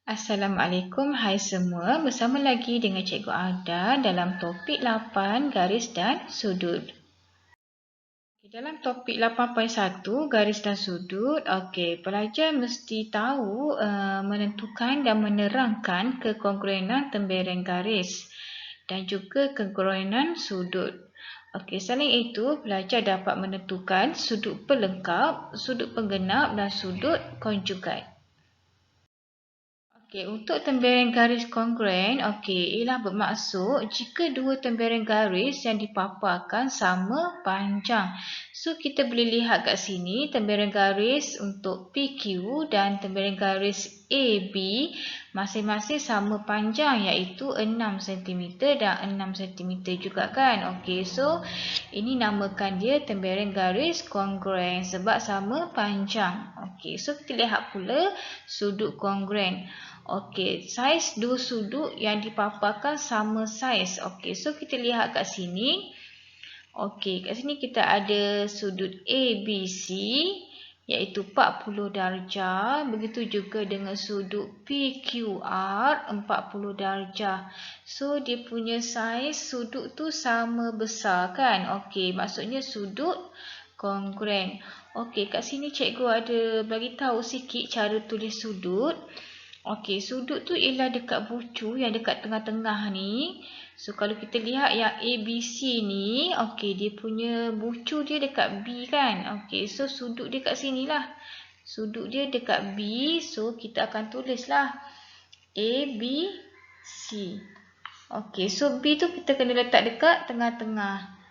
Assalamualaikum, hai semua. Bersama lagi dengan Cikgu Ada dalam topik 8 garis dan sudut. Dalam topik 8.1 garis dan sudut, pelajar mesti tahu menentukan dan menerangkan kekongruenan tembereng garis dan juga kekongruenan sudut. Selain itu, pelajar dapat menentukan sudut pelengkap, sudut penggenap dan sudut konjugat. Untuk tembereng garis kongruen, ialah bermaksud jika dua tembereng garis yang dipaparkan sama panjang. So, kita boleh lihat kat sini tembereng garis untuk PQ dan tembereng garis AB masing-masing sama panjang iaitu 6 cm dan 6 cm juga kan. So ini namakan dia tembereng garis kongruen sebab sama panjang. So kita lihat pula sudut kongruen. Saiz dua sudut yang dipaparkan sama saiz. So kita lihat kat sini. Kat sini kita ada sudut ABC iaitu 40 darjah. Begitu juga dengan sudut PQR 40 darjah. So dia punya saiz sudut tu sama besar kan. Maksudnya sudut kongruen. Kat sini cikgu ada bagi tahu sikit cara tulis sudut. Sudut tu ialah dekat bucu yang dekat tengah-tengah ni. So kalau kita lihat yang ABC ni, dia punya bucu dia dekat B kan. So sudut dia kat sini lah. Sudut dia dekat B, so kita akan tulislah ABC. So B tu kita kena letak dekat tengah-tengah.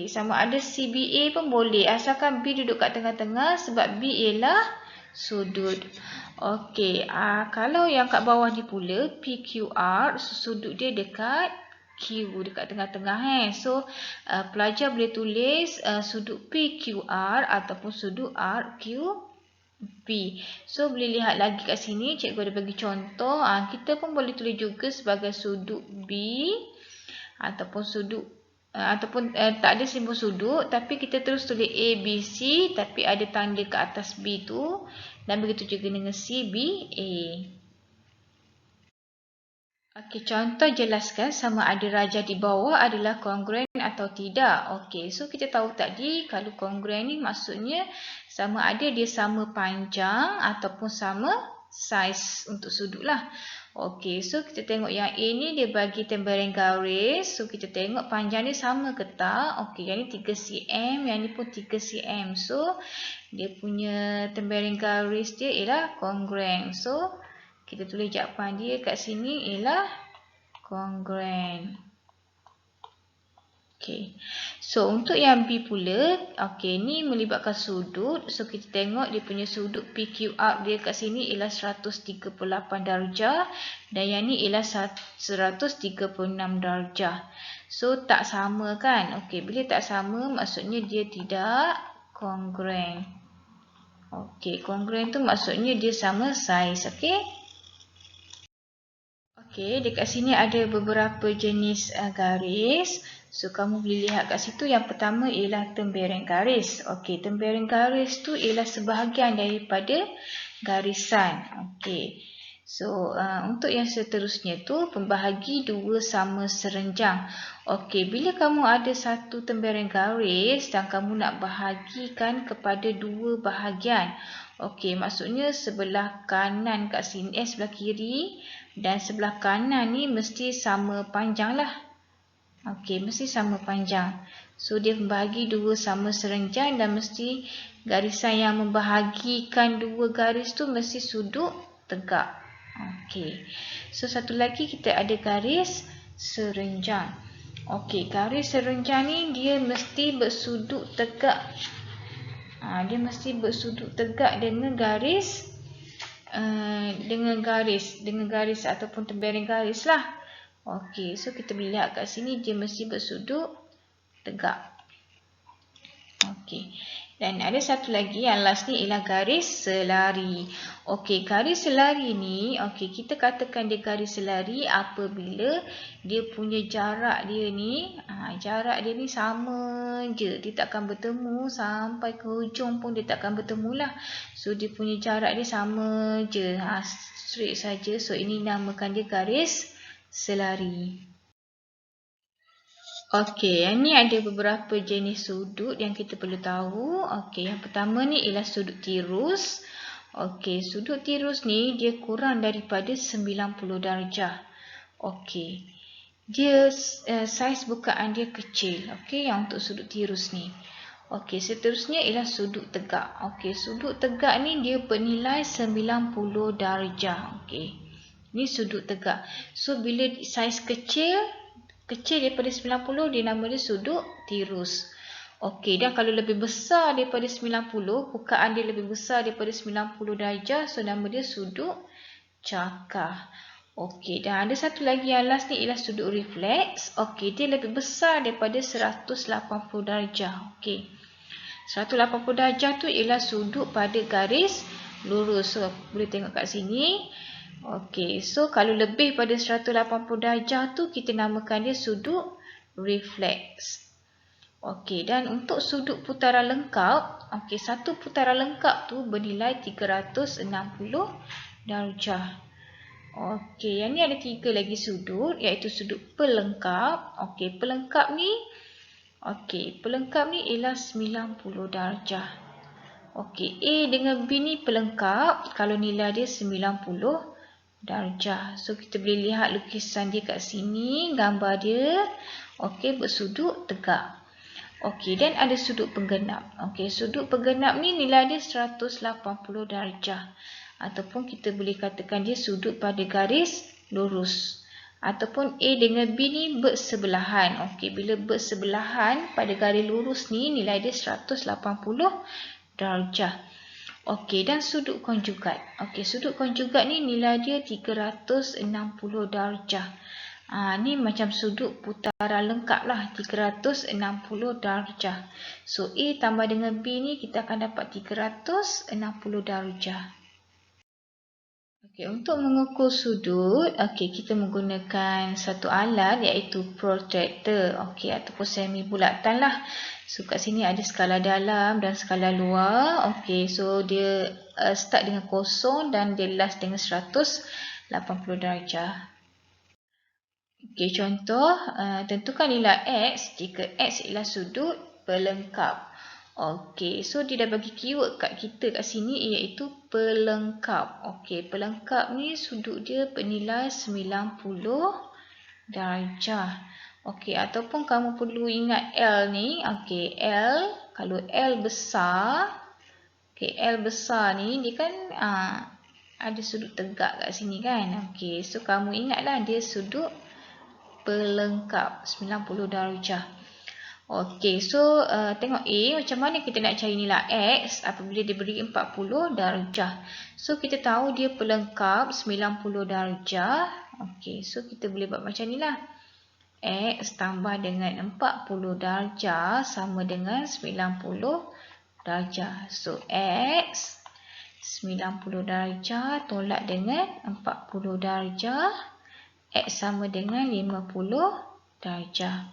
Sama ada CBA pun boleh. Asalkan B duduk kat tengah-tengah sebab B ialah sudut. Kalau yang kat bawah ni pula PQR, sudut dia dekat Q, dekat tengah-tengah. So pelajar boleh tulis sudut PQR ataupun sudut RQP. So boleh lihat lagi kat sini, cikgu ada bagi contoh. Kita pun boleh tulis juga sebagai sudut B ataupun sudut tak ada simbol sudut, tapi kita terus tulis ABC tapi ada tanda ke atas B tu, dan begitu juga dengan CBA. Contoh jelaskan sama ada raja di bawah adalah kongruen atau tidak. So kita tahu tadi kalau kongruen ni maksudnya sama ada dia sama panjang ataupun sama saiz untuk sudut lah. So kita tengok yang A ni dia bagi tembereng garis. So kita tengok panjang dia sama ke tak. Yang ni 3 cm, yang ni pun 3 cm. So dia punya tembereng garis dia ialah kongruen. So kita tulis jawapan dia kat sini ialah kongruen. So untuk yang B pula, ni melibatkan sudut. So kita tengok dia punya sudut PQR dia kat sini ialah 138 darjah dan yang ni ialah 136 darjah. So tak sama kan. Bila tak sama maksudnya dia tidak kongruen. Kongruen tu maksudnya dia sama saiz. Dekat sini ada beberapa jenis garis. So kamu boleh lihat kat situ. Yang pertama ialah tembereng garis. Tembereng garis tu ialah sebahagian daripada garisan. So untuk yang seterusnya tu pembahagi dua sama serenjang. Bila kamu ada satu tembereng garis dan kamu nak bahagikan kepada dua bahagian. Maksudnya sebelah kanan kat sini, sebelah kiri dan sebelah kanan ni mesti sama panjang lah. Mesti sama panjang. So dia membahagi dua sama serenjang dan mesti garisan yang membahagikan dua garis tu mesti sudut tegak. So satu lagi kita ada garis serenjang. Garis serenjang ni dia mesti bersudut tegak. Dia mesti bersudut tegak dengan garis ataupun tembereng garis lah. So kita boleh lihat kat sini dia mesti bersudut tegak. Dan ada satu lagi yang last ni ialah garis selari. Garis selari ni, kita katakan dia garis selari apabila dia punya jarak dia ni, sama je. Dia takkan bertemu sampai ke hujung pun dia takkan bertemu lah. So dia punya jarak dia sama je. straight saja. So ini namakan dia garis selari. Okey, yang ni ada beberapa jenis sudut yang kita perlu tahu. Okey, yang pertama ni ialah sudut tirus. Okey, sudut tirus ni dia kurang daripada 90 darjah. Okey. Dia saiz bukaan dia kecil. Okey, yang untuk sudut tirus ni. Okey, seterusnya ialah sudut tegak. Okey, sudut tegak ni dia bernilai 90 darjah. Okey. Ni sudut tegak. So bila saiz kecil daripada 90, dia nama dia sudut tirus. Okey, dan kalau lebih besar daripada 90, bukaan dia lebih besar daripada 90 darjah, so nama dia sudut cakar. Okey, dan ada satu lagi yang last ni ialah sudut refleks. Okey, dia lebih besar daripada 180 darjah. Okey. 180 darjah tu ialah sudut pada garis lurus. So, boleh tengok kat sini. Okey, so kalau lebih pada 180 darjah tu kita namakan dia sudut refleks. Okey, dan untuk sudut putaran lengkap, okey, satu putaran lengkap tu bernilai 360 darjah. Okey, yang ni ada 3 lagi sudut, iaitu sudut pelengkap. Okey, pelengkap ni ialah 90 darjah. Okey, A dengan B ni pelengkap kalau nilai dia 90 darjah. So kita boleh lihat lukisan dia kat sini, gambar dia. Okey, bersudut tegak. Okey, dan ada sudut penggenap. Okey, sudut penggenap ni nilai dia 180 darjah. Ataupun kita boleh katakan dia sudut pada garis lurus. Ataupun A dengan B ni bersebelahan. Okey, bila bersebelahan pada garis lurus ni nilai dia 180 darjah. Okey, dan sudut konjugat. Okey, sudut konjugat ni nilai dia 360 darjah. Ni macam sudut putaran lengkap lah, 360 darjah. So, A tambah dengan B ni kita akan dapat 360 darjah. Okey, untuk mengukur sudut, okey, kita menggunakan satu alat iaitu protractor. Okey, ataupun semi bulatan lah. So, kat sini ada skala dalam dan skala luar. Okey, so dia start dengan kosong dan dia last dengan 180 darjah. Okey, contoh, tentukan nilai X jika X ialah sudut pelengkap. Okey, so dia dah bagi keyword kat kita kat sini iaitu pelengkap. Okey, pelengkap ni sudut dia bernilai 90 darjah. Okey, ataupun kamu perlu ingat L ni. Okey, L, kalau L besar, okey, L besar ni dia kan ada sudut tegak kat sini kan. Okey, so kamu ingatlah dia sudut pelengkap 90 darjah. Okey, so tengok A, macam mana kita nak cari nilai X apabila diberi 40 darjah. So kita tahu dia pelengkap 90 darjah. Okey, so kita boleh buat macam ni lah. X tambah dengan 40 darjah sama dengan 90 darjah. So, X 90 darjah tolak dengan 40 darjah. X sama dengan 50 darjah.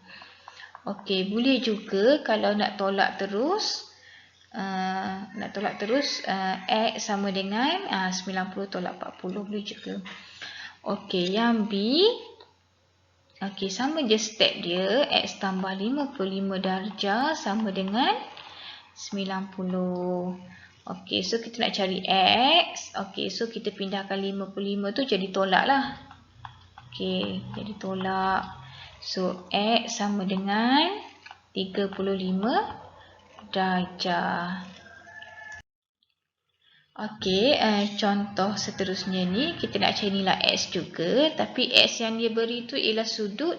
Okey, boleh juga kalau nak tolak terus. X sama dengan 90 tolak 40 boleh juga. Okey, yang B. Okey, sama je step dia. X tambah 55 darjah sama dengan 90. Okey, so kita nak cari X. Okey, so kita pindahkan 55 tu jadi tolak lah. Okey, jadi tolak. So, X sama dengan 35 darjah. Okey, contoh seterusnya ni kita nak cari nilai X juga, tapi X yang dia beri tu ialah sudut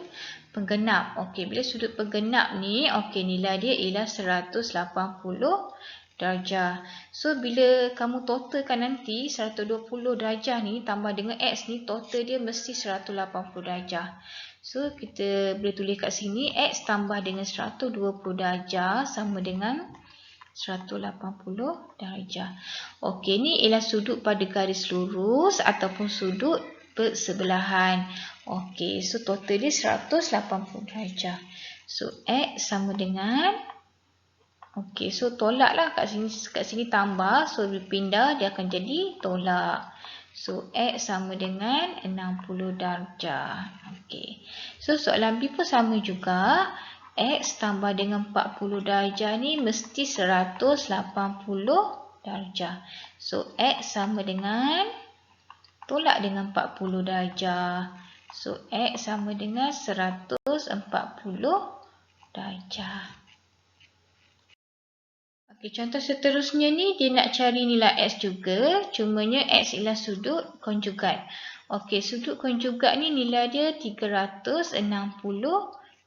penggenap. Okey, bila sudut penggenap ni, okey, nilai dia ialah 180 darjah. So, bila kamu totalkan nanti 120 darjah ni tambah dengan X ni, total dia mesti 180 darjah. So, kita boleh tulis kat sini X tambah dengan 120 darjah sama dengan 180 darjah. Okey, ni ialah sudut pada garis lurus ataupun sudut bersebelahan. Okey, so total dia 180 darjah. So, X sama dengan, okey, so tolak lah kat sini tambah. So, bila pindah dia akan jadi tolak. So, X sama dengan 60 darjah. Okey. So, soalan B pun sama juga. X tambah dengan 40 darjah ni mesti 180 darjah. So, X sama dengan, tolak dengan 40 darjah. So, X sama dengan 140 darjah. Okey, contoh seterusnya ni dia nak cari nilai X juga. Cumanya X ialah sudut konjugat. Okey, sudut konjugat ni nilai dia 360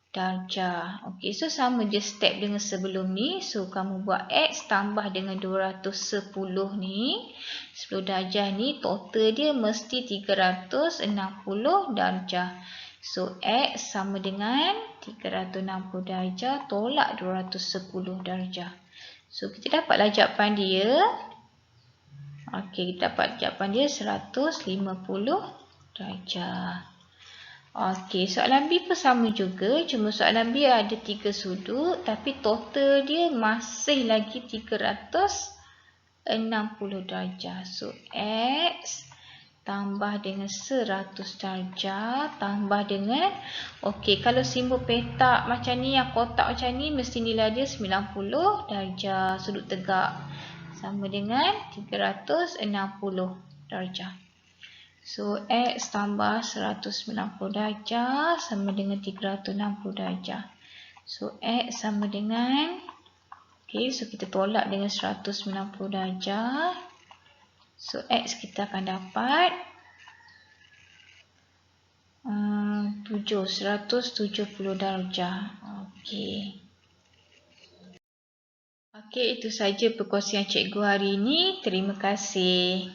darjah. Okey, so sama je step dengan sebelum ni. So, kamu buat X tambah dengan 210 ni. 10 darjah ni total dia mesti 360 darjah. So, X sama dengan 360 darjah tolak 210 darjah. So, kita dapatlah jawapan dia. Okey, kita dapat jawapan dia 150 darjah. Okey, soalan B pun sama juga. Cuma soalan B ada 3 sudut. Tapi total dia masih lagi 360 darjah. So, X tambah dengan 100 darjah tambah dengan, okey, kalau simbol petak macam ni, yang kotak macam ni, mesti nilai dia 90 darjah sudut tegak, sama dengan 360 darjah. So, X tambah 190 darjah sama dengan 360 darjah. So, X sama dengan, okey, so kita tolak dengan 190 darjah. So, X kita akan dapat 170 darjah. Okey. Okey, itu saja perkongsian cikgu hari ini. Terima kasih.